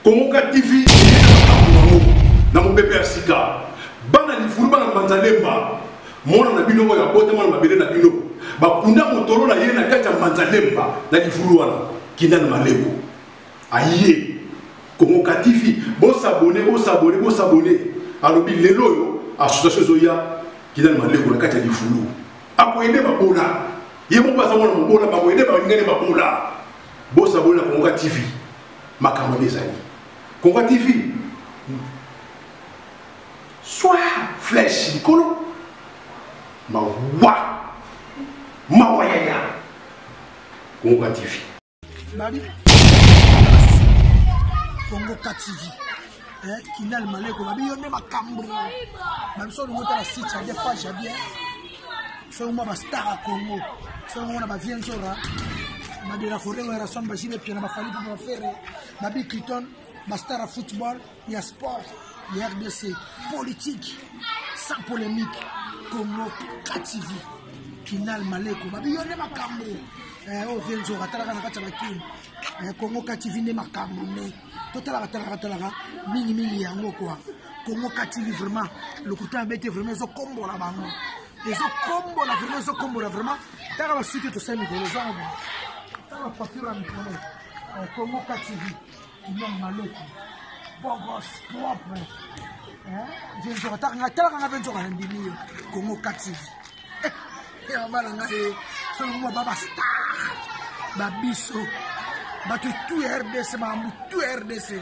Kongoka TV na mo bébé asika bana ni furu bana manzalemba mona na bino ya botema na mabele na bino bakunda motoro na ye na kati ya manzalemba na lifuru wana Kinal Maleko aye Kongoka TV bo s'abonner alobi lelo yo association zoya Kinal Maleko na kati ya lifuru akoyede babola ye mo basa mona mobola bakoyede ba ngene babola bo s'abonner na Kongoka TV makambo bezali Kongoka TV soit flèche Nicolo Mawaya Kongoka TV Babi Kongoka TV Kinal Maleko babi yone makambo babi so ngota la site ya page bien so mo ba star Congo so ngona ba vient sora ma de la forêt era son ba jine pia na ba fali ba faire babi Cliton ba star football ya sport ya RDC politique sans polémique Kongoka TV Kinal Maleko babi yone makambo o vient sora tala kana kata bakini Kongoka TV ne makambo ne totala mingi yango quoi Kongoka TV vraiment le côté embêté vraiment zo combo la bango et zo combo la vraiment zo combo la vraiment tara basiki to semi ko zo tara facture am ko Kongoka TV Kinal Maleko bogos propre je ne sais pas tala venzo kana ndimi Kongoka TV et bala ngai so mo baba star babiso Batu tout RDC, mamou tout RDC.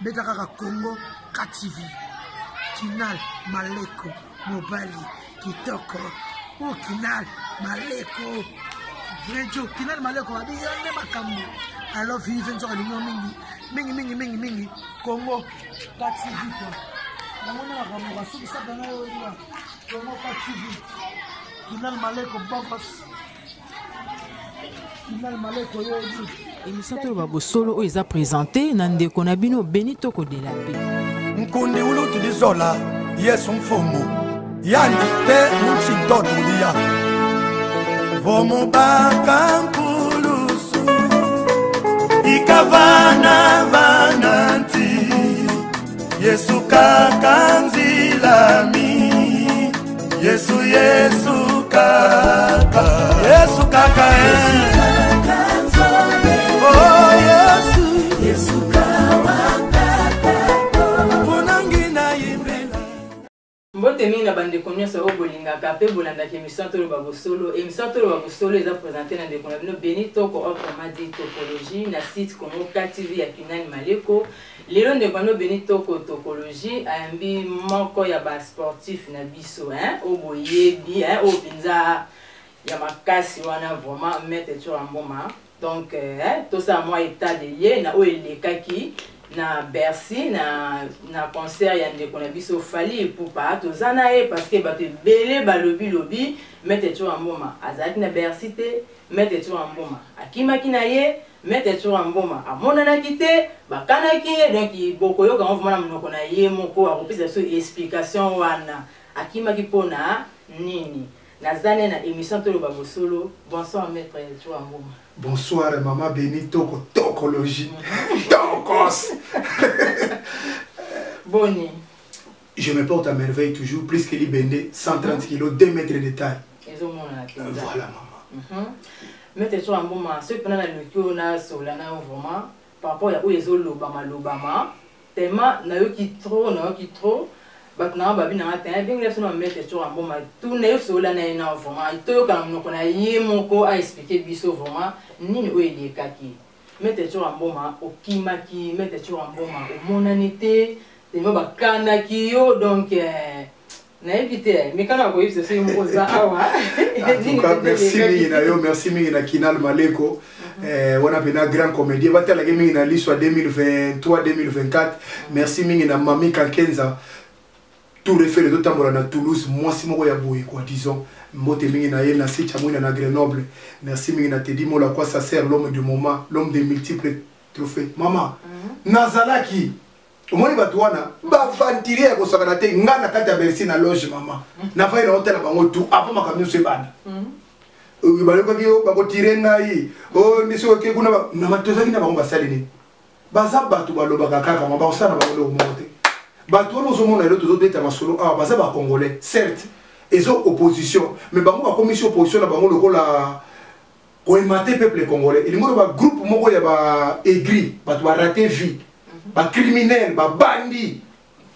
Beta kaka Kongoka TV. Kinal Maleko, Mobali, Kitoko. Oh Kinal Maleko. Vrejo, Kinal Maleko, abi yone makambo. I love you, even so mingi. Kongoka TV. Namona makambo, basuki sabana yo dia. Kongoka TV. Kinal Maleko, bobos. Kinal Maleko yo dia. Émission Toloba Bosolo où ils a présenté Nande Konabino Benito Kodelape. Nkundi uluti dizola Yesu mfumu Yani te mchito dunia Vomu baka nkulusu Ikavana vananti Yesu kakanzilami Yesu kaka Yesu kaka Mbote mingi na bande konya so bolinga kape bolanda ke émission Toloba Bosolo émission Toloba Bosolo eza présenté na ndeko na bino Benito ko autrement dit topologie na site Kongoka TV ya Kinal Maleko lelo ndeko na Benito ko topologie ambi moko ya ba sportif na biso o boyebi o pinza ya makasi wana vraiment mettre sur en moment donc tout ça moi état de lié na o elekaki na Bercy na concert ya ndeko na biso fali pour pas tozana parce que ba te belé ba lobi mettre sur en moment azaki na Bercy te mettre sur en moment akimaki na ye mettre sur en moment amona na kité ba kanaki donc bokoyo ka on vona mnoko na ye moko akopisa so explication wana akimaki pona nini nazane na émission Toloba Bosolo. Bonsoir maître Joa Mboma. Bonsoir maman Benito ko tokologie. Tokos. Boni. Je me porte à merveille toujours plus que l'Ibende 130 kg 2 mètres de taille. Voilà maman. Maître Joa Mboma ce pendant le kio na solana vraiment par rapport à où les lobama tellement na yo ki trop Batna babi na ata bien les na mettre sur un bon ma tout ne sola na ina vraiment to ka mnoko na ye moko a expliquer biso vraiment nini o ele kaki mettre sur un bon ma okimaki mettre sur un bon ma o monanité te mo bakana ki yo donc na éviter mais quand on c'est c'est moza awa merci mingi na Kinal Maleko on a un grand comédien va tala mingi na liswa 2023 2024 merci mingi na Mami Kankenza tout refait les autres à Toulouse, moi si moi boy quoi disons mbote mingi na yena si chamouina na Grenoble merci mingi na Teddy Mola quoi ça sert l'homme du moment l'homme des multiples trophées maman nazalaki omoni batwana ba ventiler ko sakana te ngana kata Bercy na loge maman na vai na hotel bango tout avant makamyo se bana ba ko yo ba ko tirer ngai o ndiso ke kuna na matozaki na bango basali ni baza bato balobaka kaka ma basala bango monte bato wana ozomona lelo tozobeta masolo awa baza bacongolais certes ezo opposition mais bango bakomisi opposition na bango lokola koemate peuple congolais elingo loba groupe moko ya baegri bato barate vie bacriminel babandi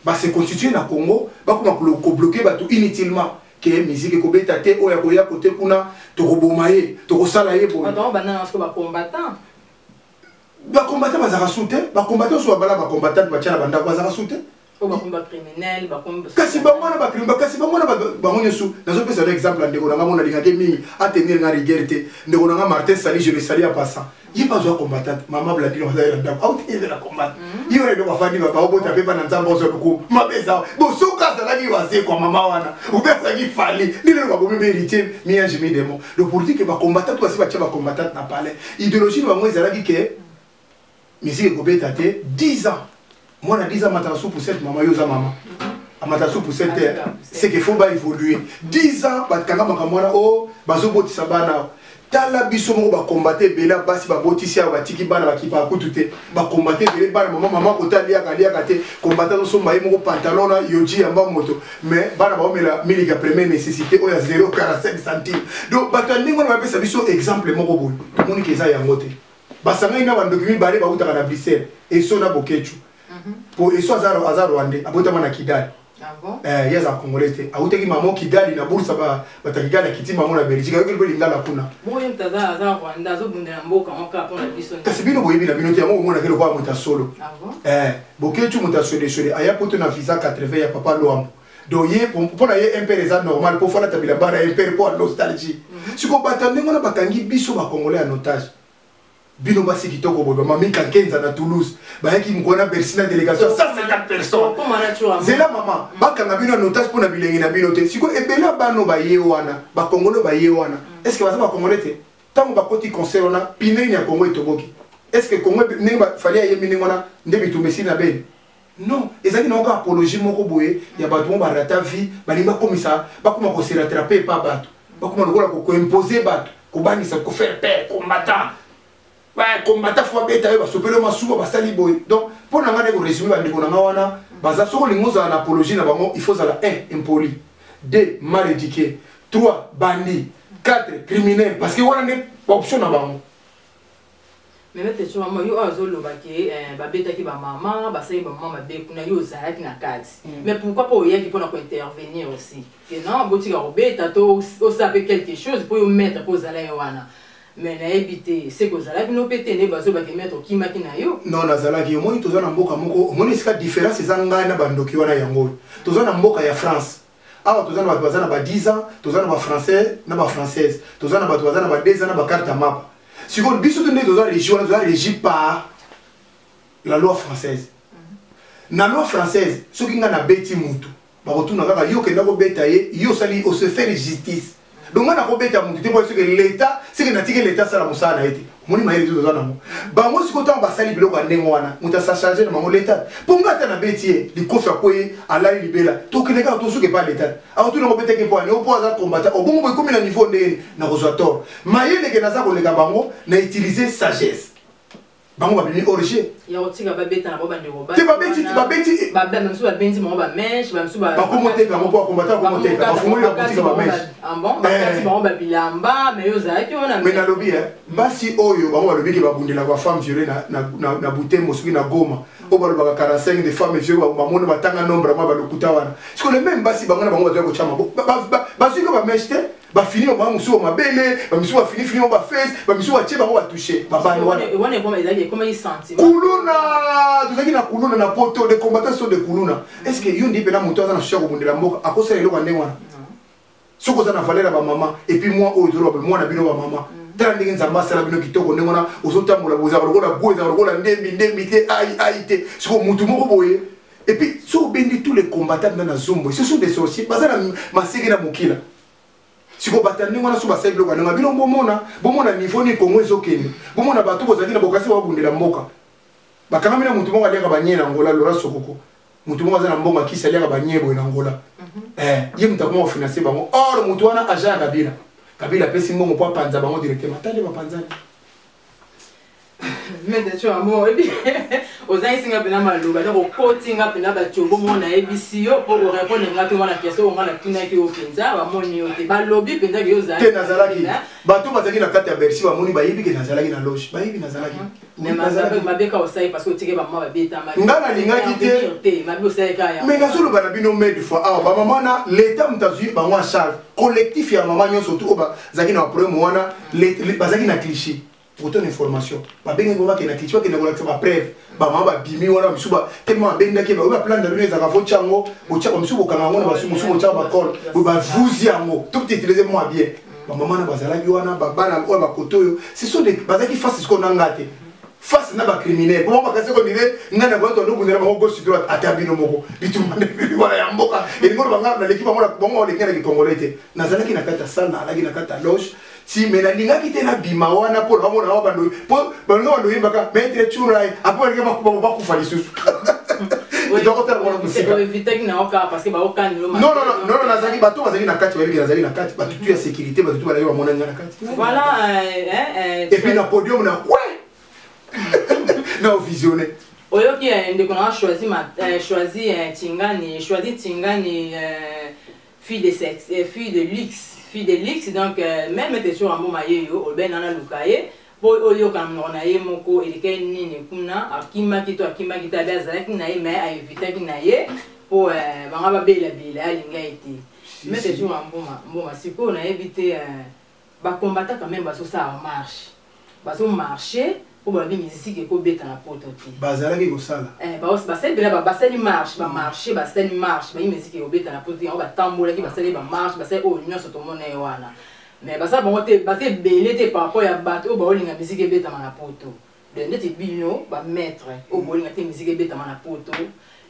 base constitue na Congo bakoma kobloke bato inutilement ke musique ekobeta te oyo akoya kote kuna tokoboma ye tokosala ye boye bacombattant bazaka sute bacombattant so babala bacombattant batiana bandako bazaka sute kasi bangwana bacriminel kasi bangwana bango nyesu nazopesa exemple ndeko nanga mona lingake mingi atenir nga rigueur te ndeko nanga Martin Sali je le salue en passant il pas zo combattant maman Vladimir bazala ndako out il la combattre il y ndo bafandi baba obota pe pa na nzambo zo ko mabeza bo soka zala ki wase kwa mama wana ubesa ki fali ndile ba bomi héritier mi ange mi démon le pour dire que ba combattant to ba ba combattant na palais idéologie bango ezala ki ke musique ko beta te 10 ans. Moi, on a 10 ans, je pour cette maman, je maman. Je pour cette terre. C'est qu'il faut évoluer. 10 ans, je oh, je tala biso mo ba combattre bela basi ba botisia ba tiki bana ba kipa kutute ba combattre bela bana mama ko talia kate combattre no somba mo pantalon na yoji amba moto mais bana ba mela milika première nécessité o ya 0,45 centimes donc batandi ngona ba pesa biso exemple moko boy to moni keza ya ngote basanga ina ba ndokimi bare ba utaka na Bruxelles et so na bokechu pour et so azaro rwandais abota na Kigali. Ah bon? Yes, à Congolais. A uteki maman Kigali na bourse ba batakigala kiti maman na Belgique. Avec le lingala kuna. Moi mtaza za Rwanda zo bundela mboka onka pona biso. Kasi bino boyebi na bino te yango mona kelo kwa muta solo. Ah bon? Boketu muta solo aya poto na visa 80 ya papa Loambo. Donc ye pour na ye un peu les normal pour faire la tabila bara un peu pour nostalgie. Siko batande ngona bakangi biso ba Congolais en otage. Bino basi kitoko bobo mami kankenza na Toulouse bayaki mkona Bercy na délégation 150 personnes c'est la maman bakanga bino notage pour na bilengi na bino te siko ebela bano ba yewana ba Congolais ba yewana est-ce que ba Congolais te tango ba koti concert na pine ni Congo etoboki est-ce que Congo ne ba fali ya yemi ngona ndebi tumesi na ben non ezaki na encore apologie moko boye ya bato mo ba rata vie balimba komisa bakoma ko se rattraper pa bato bakoma lokola ko imposer bato ko banisa ko faire paix combattant. Ouais, combattant faut beta ba sopelo masuba ba sali boy. Donc pour na ngane ko résumer ba ndiko na wana baza soko lingoza na apologie na bango il faut ça la 1 impoli, 2 mal éduqué, 3 bandit, 4 criminel parce que wana ne option na bango. Mais mete tu maman yo azolo ba ke ba beta ki ba maman ba sai ba maman be kuna yo za ki na kati. Mais pourquoi pas oya ki pona ko intervenir aussi. Que non boti ka robeta to o sape quelque chose pour yo mettre pour zala yo wana. Mais na éviter c'est que ça la bino pété ne bazo ba ke mettre ki makina yo non na zala ki omoni toza na mboka moko omoni sika différence ezanga na bandoki wana yango toza na mboka ya France awa toza na baza na ba 10 ans toza na ba français na ba française toza na baza na ba 2 ans na ba carte map siko biso tone toza régi par la loi française na loi française soki nga na beti mutu ba retourna kaka yo ke ndako beta ye yo sali au se faire justice. Donc on a robété à mon côté parce que l'État, c'est que l'État ça la moussa a été. Mon image tout dans l'amour. Bah moi si quand on va salir bloc à Némoana, on t'a chargé de mon l'État. Pour moi t'as un bêtier, les coffres à quoi à la libéla. Tout que les gars tout ce qui pas l'État. Alors tout le robété qui point, au point à combattre. Au bon moment comme il a niveau de na rosator. Maïe les gars ça pour les gars bango n'a utilisé sagesse. Bango va venir origine. Ya otika ba beta na boba ndeko ba. Tu vas bêti. Ba ben même sous ba benzi mo ba mèche, ba sous ba. Ba commenter comme pour combattre commenter. Ba fumo ya boutique ba mèche. Ah bon, ba kati ba ba bilamba, mais yo za ki ona. Mais na lobby basi oyo bango ba lobby ki ba bundela ba femme violée na Butembo soki na Goma. O ba ba 45 de femmes violées ba mona batanga nombre ba lokuta wana. Parce que le même basi bango na bango ba ko chama. Ba siko ba mèche ba fini ba musu ma bele, ba musu ba fini ba face, ba musu ba tie ba toucher. Ba ba wana. Et wana comme ezali comment il senti. Kuluna, tu sais na kuluna na poto de combattants sont de kuluna. Est-ce que yundi pena muto za na shoko bundela mboka akosa eloko ndenge wana? Soko za na valera ba maman et puis moi o zoro ba moi na bino ba maman. Tala ndenge nzamba sala bino kitoko ndenge wana ozotambola boza lokola boza lokola ndembi te ai te. Soko mutu moko boye. Et puis so bendi tous les combattants dans la zombo, ce sont des sorciers. Bazana maseke na mokila. Siko batandi ngona so basai bloka nga bino bomona niveau ni Congo ezokende bomona bato bozali na bokasi wa bundela mboka bakanga mina mutu moko aliaka banyela ngola lora sokoko mutu moko azana mbonga kisa aliaka banyebo na ngola ye mutakoma financer bango or mutu wana agent kabila pesi mbongo po panza bango directement tali ba panzani Mais tu as moi et puis aux anciens pena maloba donc coaching pena ba tchobo mona ebisio pour répondre ngati mona question on a tuna ki openza ba moni ote ba lobby penza ki oza te nazalaki bato bazaki na kati ya Bercy ba moni ba yebi ke nazalaki na loge ba yebi nazalaki mais mazalaki mabeka osai parce que tike ba mama ba beta ma ngana lingaki te mabi osai ka ya mais nazolo bana bino made fois ah ba mama na l'état mtazui ba ngwa charge collectif ya mama nyonso to ba zaki na problème wana bazaki na cliché pour ton information ba bengi ngoma ke na cliché ke na kola ba preuve ba mama ba bimi wana msuba tellement benga ke ba plan de lunez za fo chango o cha msubo kana ngona ba sumo cha ba call ba vuzi yango tout utiliser moi bien ba mama na bazalaki wana ba bana o ba kotoyo ce sont des bazaki face ce qu'on a ngate face na ba criminel comment ba kasi ko dire ngana ba to ndo ndera ba gauche droite atabino moko bitumane wala ya mboka et ngoro ba ngana l'équipe ba bongo le kena ki congolais nazalaki na kata sana alaki na kata loge si mena lingaki te na bima wana pour ba mona ba ndo pour ba ndo ndo yimba mettre churai apo ke ba ku fali susu parce que ba okani non nazali bato bazali na kati ba bazali na kati ba tutu ya sécurité ba tutu ba ba mona na kati voilà et puis na podium na quoi non visionné oyoki ndeko na choisi Tingani fille de sexe fille de luxe donc même te sur un bon mayeyo o ben na lukaye po oyo kam na ye moko elike nini kuna akima kita bazalaki na ye mais a éviter ki na ye po banga ba bela alinga été mais te sur un bon siko na éviter ba combattre quand même ba so ça marcher pour la musique et pour bêta na poto ti bazalaki ko sala basali bela basali marche ba musique et bêta na poto on va tambola ki basali ba marche basali o nyonso to mona e wana mais basa bon te basali belé te par rapport ya bato ba olinga musique et bêta na poto de ndeti bino ba maître o bolinga te musique et bêta na poto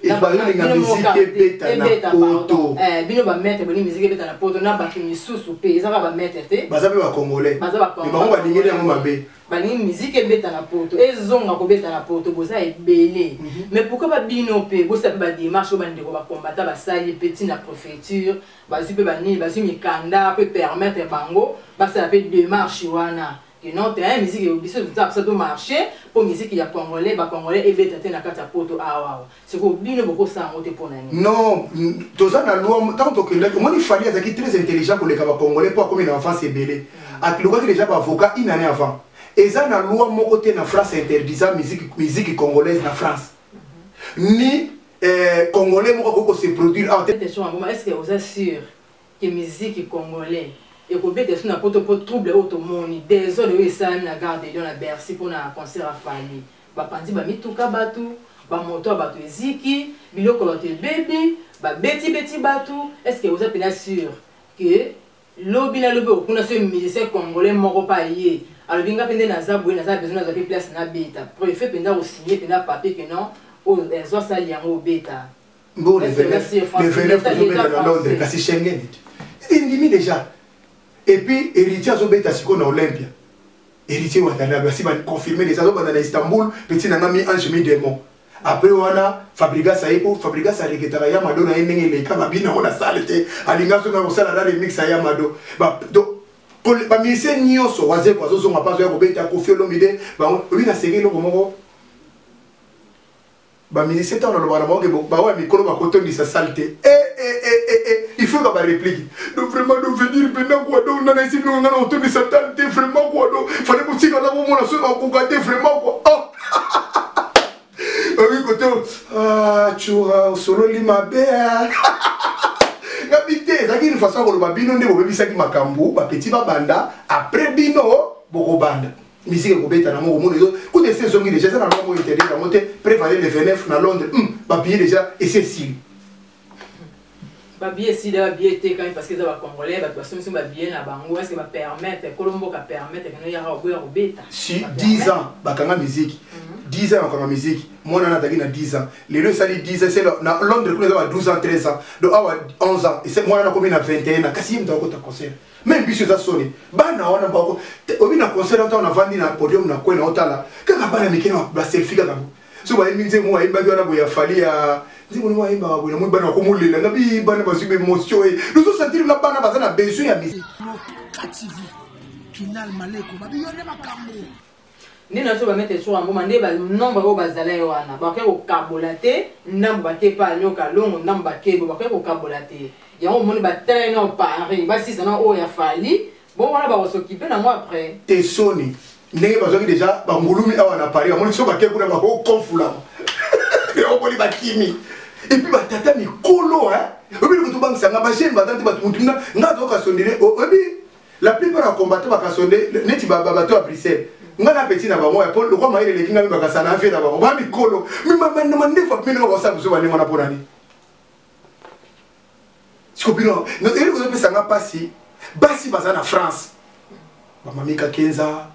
et ba olinga musique et bêta na poto bino ba maître boni musique et bêta na poto na ba kimisusu pe ezaka ba maître te basabe ba congolais mais ba ba lingeli yango mabe bani musique ebeta na poto ezonga ko beta na poto boza ebele mais pourquoi ba bino pe bosa ba démarche ba ndeko ba combattre ba sali petit na préfecture ba sipe ba ni ba si mikanda peut permettre bango ba ça peut démarche wana que non te musique obiso ça ça doit marcher pour musique ya congolais ebeta te na kata poto awa c'est ko bino boko ça ngote pona ni non toza na loi tant que le moni fali azaki très intelligent pour les congolais pour comme une enfance ebele akiloka ki déjà ba avocat une année avant. Et ça, la loi mokote na France interdisant musique congolaise na France. Ni congolais moko se produire en tête. Est-ce que vous êtes sûr que musique congolaise et que bête sur na poto pour trouble automoni des autres et ça na garde de la Bercy pour na concert à Fali. Ba pandi ba mituka batu, ba moto batu eziki, biloko ba te baby, ba beti batu. Est-ce que vous êtes bien sûr que lobi na lobi okuna ce musicien congolais moko pa yé alors binga pende na za boye na za besoin na za place na beta préfet penda o signer penda papier que non o zo sali yango beta bon le 29 na Londres kasi Schengen ndimi déjà et puis héritier zo beta siko na Olympia héritier watana ba si ba confirmer déjà zo na Istanbul petit na ngami Ange Midemo après wana Fabrigas aiko Fabrigas aliketaka ya mado na ndenge le kama bina ona salete alinga so na osala na remix ya mado ba ba mise nyonso waze kwa zo nga pazo ya kobeta Koffi Olomide ba oui na sengelo komoko ba mise tano lo bana moke ba wa mikolo ba koto ndisa salte il faut ba réplique donc vraiment de venir pendant quoi donc na isi no ngana oto ndisa salte vraiment quoi donc fallait boutique là mo na so na ko gâter vraiment quoi oui côté chura solo limabea ngabite zaki une façon ko ba bino ndebo bebisaki makambo ba petit ba banda après bino boko banda musique ko beta na mo mo les ko de saison ngi déjà ça na mo interdit na monter préparer le 29 na Londres ba billet déjà et c'est si ba billet si da billet te quand parce que ça va congolais ba personne ba billet na bango est-ce que va permettre Colombo ka permettre que no ya ra ko beta si 10 ans ba kanga musique 10 ans encore en musique moi on a na 10 ans les deux ça dit 10 ans c'est là Londres qu'on a 12 ans 13 ans donc 11 ans et c'est moi on a combien 21 ans kasi mta ko ta concert même biso za soni bana wana bako obi na concert on a vendu na podium na kwena otala kaka bana mikena ba selfie kaka so ba minze mo ayimba bana boya fali ya nzimo mo ayimba boya mo bana ko mulela ngabi bana ba sibe émotion et nous sentir na bana bazana besoin ya musique Kinal Maleko babi yone makambo Ni na so ba mettre sur amboma nde ba nombre ko bazala yo wana. Ba ke ko kabolate, ndambo ba ke pa nyoka longo ndambo ba ke ba ke ko kabolate. Ya on moni ba traîner au Paris, ba si ça na o ya fali. Bon voilà ba s'occuper na moi après. Te soni. Ndenge bazoki déjà ba ngulumi awa na Paris, amoni so ba ke kuna ba ko confula. Et on moni ba kimi. Et puis ba tata mikolo hein. Obi ko to bang sanga ba jeune ba tante ba tumutuna nga to ka sondele obi la plupart des combattants ba ka sondele neti ba bato à Bruxelles. Nga na petit na ba moi pour le roi maïle les kinga ba ka sana fait na ba mikolo. Mi mama na mande fa mine ba sa buso ba ni mona ponani. Sikopino, no ele ko pe sanga pasi. Basi baza na France. Ba mamika Kenza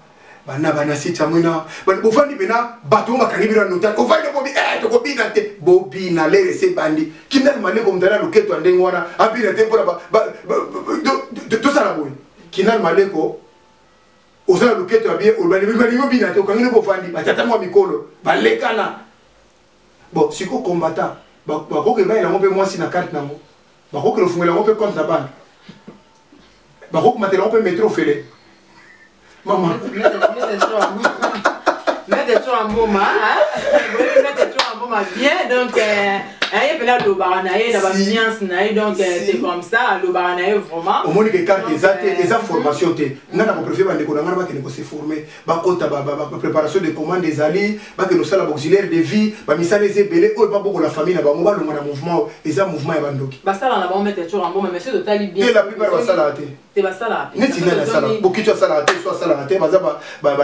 bana bana sita mwina bofandi bena bato makanibira notal ofandi bobi to kobina te bobi na lere se bandi kinal mane ko mtana loketo ndengo wana abira te pora to sala boy kinal mane ko osala loketo abie olbani bina te okangine bofandi batata mwa mikolo balekana bon siko combattant ba ko ke ba ila mo pe mwasi na carte nango ba ko ke lofungela mo pe compte na banque ba ko matela mo pe métro fele. Maman. Mettez-toi en moment, hein? Mettez-toi en moment bien, donc il y a le baranaï, la ambiance, donc c'est comme ça, le baranaï vraiment. Au moins les cartes des informations, nous avons préféré que se former, préparation de commandes des alliés, que nous sommes auxiliaires de vie, misal les ébélés, ou pas beaucoup la famille, on va le mouvement, les mouvements et bandoki. Basta là, on mettre toujours en bon, mais monsieur de tali bien. Et la plupart va ça là. C'est pas ça là. N'est-ce pas ça là? Beaucoup de ça là, soit ça là,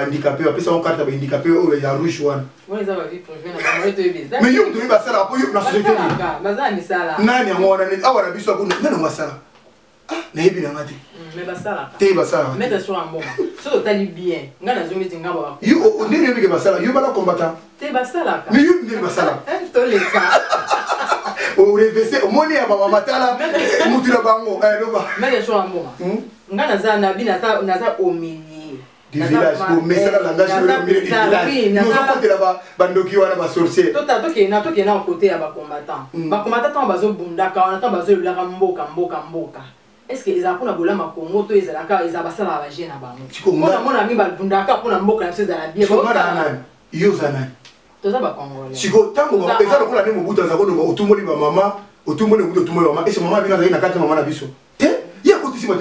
handicapé, après ça on carte handicapé, ou il y a rouge one. Oui, ça va vite prévu, on va te bizarre. Mais you dois ça là, pour you la société. Baza ni ça là. Nani on a awa biso ko nani masala. Ah, na yebi na ngati. Mais basala. Te basala. Mettre sur un bon. So tali bien. Ngana zo meeting ngaba. You on dit que basala, you bala combattant. Te basala. Mais you dit basala. To le ka. O revese o moni ya baba matala. Mutula bango, no ba. Mettre sur un bon. Ngana za na bina za omini. Du village, au message langage du village. Nous avons côté là-bas, bandoki wana ba sorcier. Tota toke na côté ya ba combattant. Ba combattant bazo bundaka, on attend bazo la mboka. Est-ce que ils apprennent à bolama Congo to ezalaka ezabasala ba jeune na bango. Mon ami ba bundaka pona mboka na seza la bien. Ko mara nani? Yo zanani. Toza ba Congolais. Siko tango ba pesa ko la ne mobuta za ko no otumoli ba mama, otumoli otumoli mama. Ese mama bina za ina kata mama na biso. Est-ce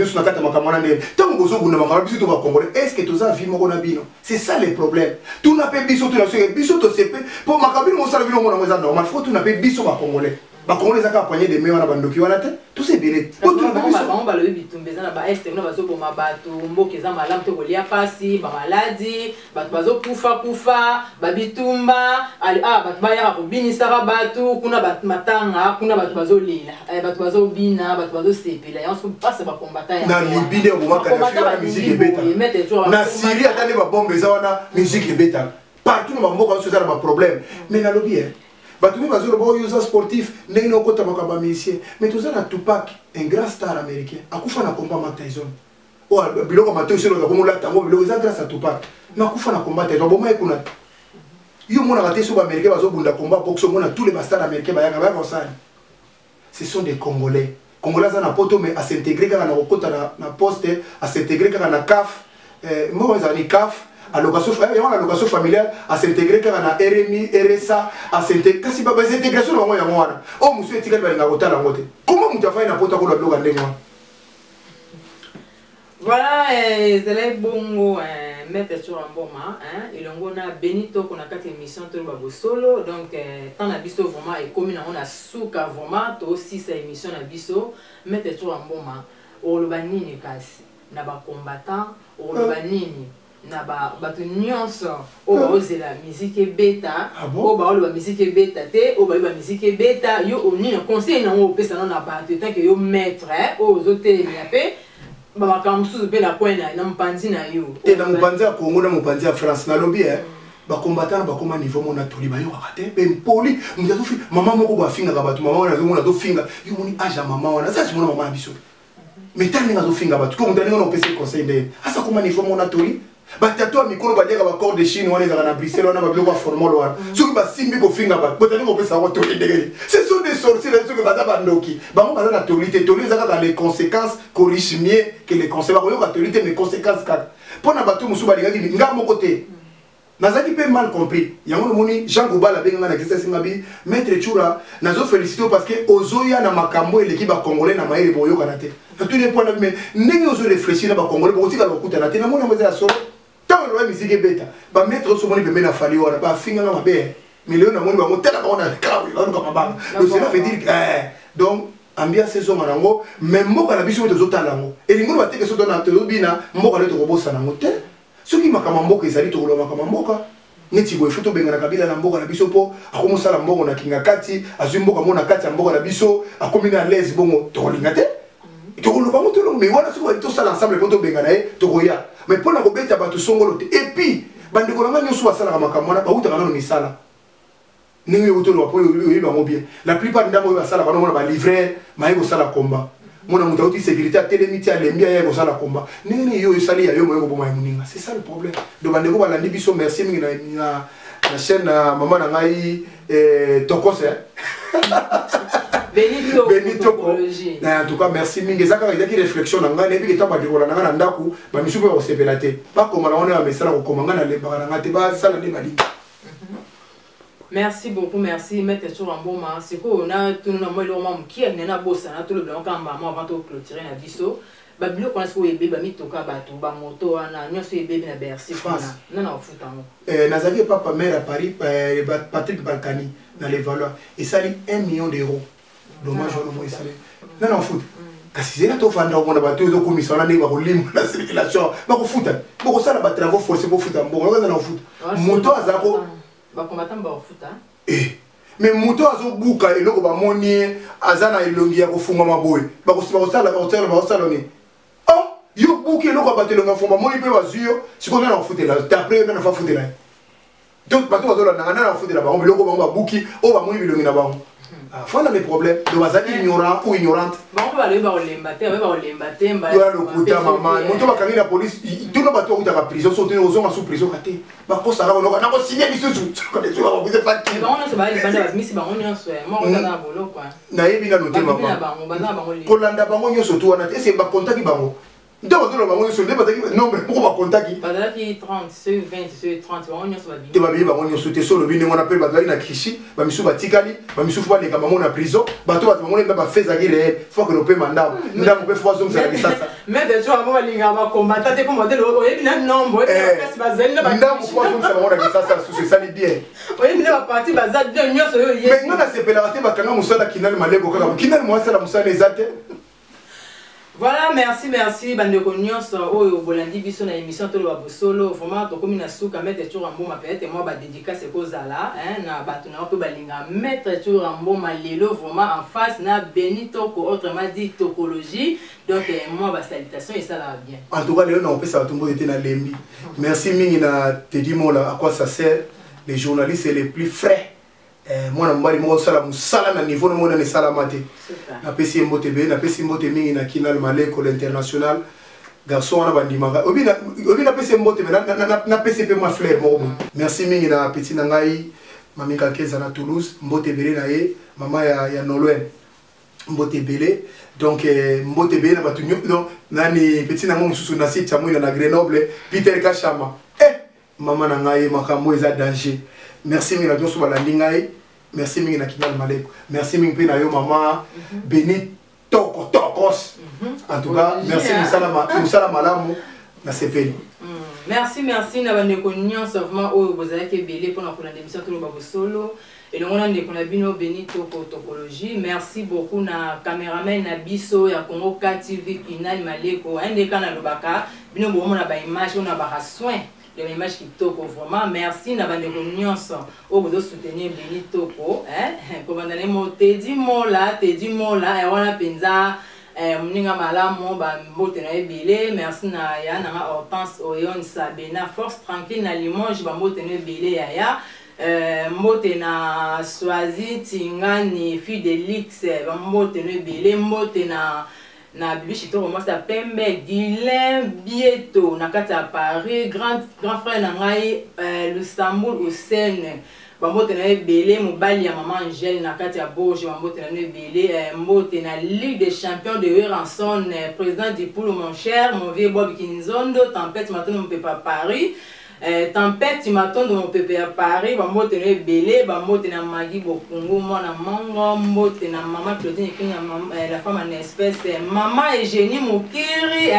que tu as vu mon abino? C'est ça le problème. Tu n'as pas biso, tu n'as pas biso, tu sais pas. Pour ma cabine, mon salaire, mon amour, normal. Faut tu n'as pas biso, ma congolais. Ma congolais, ça a poigné des meilleurs bandoki, on a tout c'est bien. On va le bitumber dans la est, on va se pour ma bateau, mboka za malam to golia pasi, ba maladi, ba bazo kufa, ba bitumba, ba baya robini sara bateau, kuna ba matanga, kuna ba bazo lila, ba bazo bina, ba bazo sepela, et on se passe ba combattant. Na Libye au moment quand la musique bêta. Na Syrie attendez ba bombe za wana musique bêta. Partout dans mboka on se ça ba problème. Mais na lobby Batumi bazoro bo user sportif ndenge okota makaba musicien mais tout ça na Tupac un grand star américain akufa na combat Mike Tyson o biloko mato selo ka komola tango biloko za grâce à Tupac na akufa na combat Tyson bo mai kuna yo mona raté sur américain bazo bunda combat boxe mona tous les stars américains bayaka ba kosani ce sont des Congolais za na poto mais à s'intégrer kana na okota na poste à s'intégrer kana na CAF mo za ni CAF allocation familiale à s'intégrer quand on a RMI, RSA, à s'intégrer. Quand c'est pas des intégrations, on va y avoir. Oh, monsieur, tu vas y avoir ta langue. Comment vous avez fait la porte pour le blog en voilà, c'est bon, mettre sur un bon moment. Et on a Benito, qu'on a 4 émissions, tout le monde solo. Donc, tant la biso vraiment est commune, on a souka vraiment, aussi cette émission la biso, mettre sur un bon moment. On le banini kasi, n'a pas combattant, on le banini. Na bato nyonso o baoze la musique bêta o baolo ba musique bêta te o ba musique bêta yo onina conseil na o pesa na bato tant que yo maître o zote ya pe ba makamsu pe la kwena na mpanzi na yo te na mpanzi ya Congo na mpanzi ya France na lobby ba combattant ba koma niveau mona toli ba yo akate be mpoli mzazo fi mama moko ba finga ka bato mama wana zo mona zo finga yo moni aja mama wana ça je mona mama biso mais tant nga zo finga bato ko mutani ngona pesa conseil de asa koma niveau mona toli batato a mikolo badeka ba corps de Chine wana na Bruxelles wana ba biloko formol wana soki ba simbi ko finga ba botani ko pesa ko toli ndenge ce sont des sorciers ceux que baza bandoki bango baza na tolité zaka dans les conséquences corrige mieux que les conséquences ba ko tolité mais conséquences ka pona bato musu ba lingaki nga moko te nazaki pe mal compris yango moni Jean Goubala benga na exercice ngabi maître Choura nazo féliciter parce que ozoya na makambo eleki ba congolais na maire boyo kanate na tous les points mais ndenge ozo réfléchir na ba congolais botika ba kuta na te na mona moza solo tant le musique beta ba maître so moni be na fali wana ba finga na mabe million na moni ba motela ba ona kawi ba ka mabanga donc cela veut dire donc ambiance zo manango même mboka na biso to zotala ngo elingo ba teke so to na to bina mboka le to kobosa na ngote soki makama mboka ezali to koloba makama mboka neti boye foto benga na kabila na mboka na biso po akomosala mbongo na kinga kati azwi mboka mona kati ya mboka na biso akomi na l'aise bongo to kolinga te to koloba ngo to longo mais wana soki to sala ensemble poto benga na ye to koya mais pona ko beta bato songolo te et puis bandeko na nganyo so basala makama wana ba utaka na misala ningi utolo po yo bango bien la plupart ndamo basala bana mona ba livrer maiko sala combat mona muta uti sécurité à télémiti à lembia ya kosala combat nini yo esali ya yo moyo ko muninga c'est ça le problème do bandeko balandi biso merci mingi na chaîne maman na ngai tokose Benito en tout cas merci mingi zaka ida ki réflexion na ngai nebi ketamba dikola na ndaku ba misupe ko sepelate ba komala wana ba mesala ko komanga na le ba ngate ba sala ne bali. Merci beaucoup, merci. Maître Chouramboma, c'est quoi on a tout le monde qui est na bossa na tout le blanc quand maman avant de clôturer na biso. Ba bilo ko nasko ebe ba mitoka ba to ba moto na nyoso ebe na Bercy France. Non non futango. Nazaki papa mère à Paris Patrick Balkany dans les valeurs et ça dit 1 million d'euros. Dommage on voit ça. Non non foot. Kasi zena to fanda ko na ba to commission na ba ko lim na circulation. Ba ko futa. Ba ko sala ba travaux forcés pour futa. Bon on na foot. Moto azako mais moto azo buka eloko ba moni azana elongi ya kofunga maboy ba ko sala ni oh yo buki eloko ba telonga fumba moni pe bazio siko na futela d'après na fa futela donc bato bazo na futela ba eloko ba buki o ba moni bilongi na ba voilà les problèmes de bazali ignorant ou ignorante bon on va aller ba olembate ba yo le kuta maman moto ba kangi la police tout le bato uta ka prison sauter aux hommes sous prison kate ba ko sala na ko signer bisusu ko les gens vous êtes pas qui bon on se ba libanda ba misi ba onyo so mo ko na bolo quoi na yebi na noter maman ko landa bango nyoso to wana ese ba contact bango donc on va sur le nombre pour va contacter badaki 30 ceux 20 ceux 30 on nyoso ba te ba bi ba nyoso te solo bino on appelle badaki na kishi ba misu batikali ba misu fa le kama na prison ba to ba mona ba feza gile faut que le paie mandat ndam pe fois zoom ça la sasa mais de jour avant linga ba combattre te comme modèle o yebi na nombre kasi bazali na ba ndam fois zoom ça mona sasa c'est ça bien o yebi na parti bazali de nyoso yo ye mais non na sepelate ba kanga musala kinal malego kaka kinal mo sala musala ezate. Voilà, merci, bandeko nyonso oyo bolandi biso na émission tolo ba bosolo vraiment to komi na suka Maître Chouramboma peut-être moi ba dédicace kozala na bato na pe balinga Maître Chouramboma lelo vraiment en face na Benito ko autrement dit topologie donc moi ba salutation et ça va bien. En tout cas lelo na opesa bato mbo était na lembi. Merci mingi na Teddy Mola à quoi ça sert les journalistes les plus frais. Moi na mbali mo sala musala na niveau na mona ne sala mate na pesi mbote be na pesi mbote mingi na Kinal Maleko l'international garçon na bandimanga obi na pesi mbote be na pesi pe ma fleur mo merci mingi na petit na ngai mami Kakeza na Toulouse mbote bele na ye mama ya Nolwen mbote bele donc mbote bele na batu donc nani petit na mo mususu na site ya na Grenoble Peter Kachama mama na ngai makambo eza danger. Merci mingi na toso balandi ngai merci mingi na Kinal Maleko merci mingi pe na yo mama Benito Kotokos en tout cas merci musala malamu na sepeli merci na bandeko nyonso vraiment oyo bozalaki ebele mpona kolanda émission tolo ba bosolo elongo na ndeko na bino Benito Kotokologie merci beaucoup na cameraman na biso ya Congo KTV Kinal Maleko ndeka na lobaka bino bomona ba image na ba soin les images qui toquent vraiment merci na bandeko nyonso o bodo soutenir Benito ko commandant mo Teddy Mola et wana penza mninga malamu ba mbote na ebele merci na ya na Hortense Oyon Sabena force tranquille na Limoges ba mbote na ebele ya mbote na Swazi Tingani Fidelix ba mbote na ebele mbote na bibichito comment ça Pembe Guilain Bieto na kati ya Paris grand frère na ngai Lusamboul Hussein bambote na ebele mobali ya maman Angèle na kati ya Bourges bambote na ebele mbote na Ligue des champions de Ranson président du poule mon cher mon vieux Bob Kinzondo tempête maintenant on peut pas Paris tempête tu m'attends de mon pépé à Paris bambote na belé bambote na Magui Bokungu mona mango mbote na maman Claudine la femme en espèce maman Eugénie Mokiri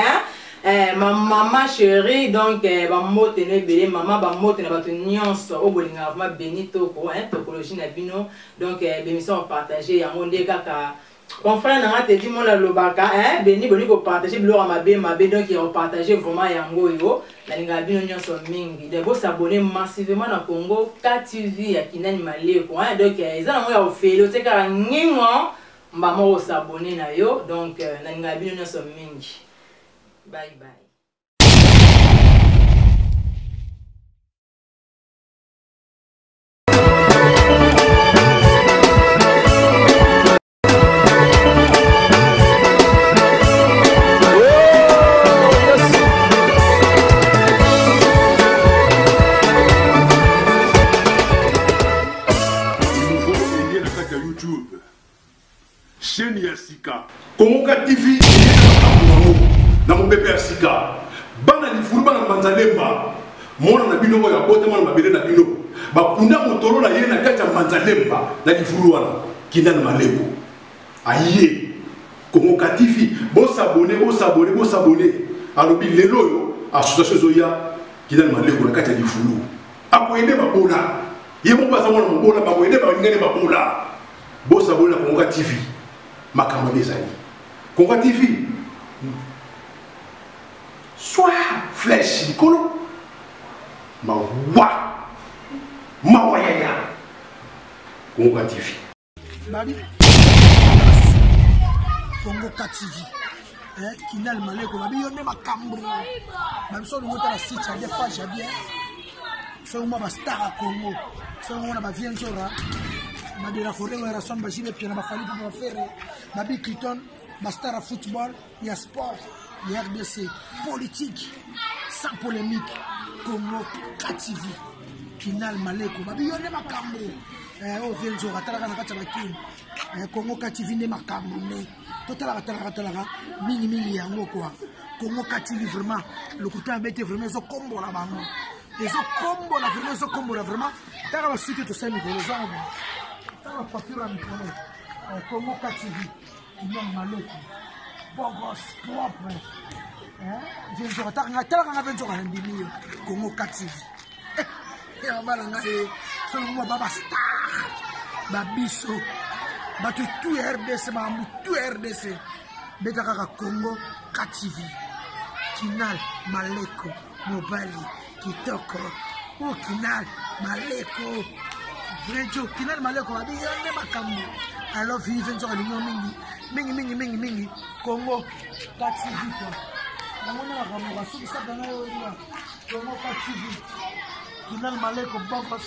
maman chérie donc bambote na belé maman bambote na bato nyonso o bolinga vraiment Benito ko topologie na bino donc bémission partager yango nde kaka confrère n'a te dit mon la lobaka Beni boni ko partager bilo mabe donc ils ont partagé vraiment yango yo na linga bino nyonso mingi de bo s'abonner massivement na Congo KTV ya Kinani Maleko donc ils ont ya ofelo te ka ngingo mbamo s'abonner na yo donc na linga bino nyonso mingi bye bye. Chaîne Yassika Congo TV na mon bébé Yassika bana lifuru bana manzalemba mona na bino ya bote mona mabele na bino bakunda motoro na ye na kati ya manzalemba na lifuru wana Kinani Maleko aye Congo TV bo s'abonner alobi lelo yo association zoya Kinani Maleko na kati ya lifuru akoyede babola ye mo baza mona mobola bakoyede ba ngene babola bo s'abonner na Congo TV makambo bezali Congo TV soit flèche likolo mawa yaya Congo TV babi Congo TV Kinani Maleko babi yone makambo babiso ngota la site ya page ya bien so mo ba star Congo so mo na ba vienzora Madira Forengo era son bajine pia na bafali pour faire babi Cliton Bastara football il y a sport il y a RDC politique sans polémique Congo TV Kinani Maleko babi yone makambo o venzo ratala na kata bakini Congo TV ne makambo ne totala mingi yango quoi Congo TV vraiment le côté embêté vraiment so combo la bango et so combo la vraiment so combo la vraiment tara ba site to semi ko les la facture à micro Congo TV Kinani Maleko bon gosse propre je ne sais pas tala benzo ka ndimi Congo TV et on va là so mo baba star babiso batu tout RDC mamu tout RDC betaka Congo TV Kinani Maleko mobali kitoko o Kinani Maleko Vrejo Kinani Maleko babi yone makambo I love you venzo alinyo mingi Congo TV quoi namona makambo basuki sabana yo Congo TV Kinani Maleko bombas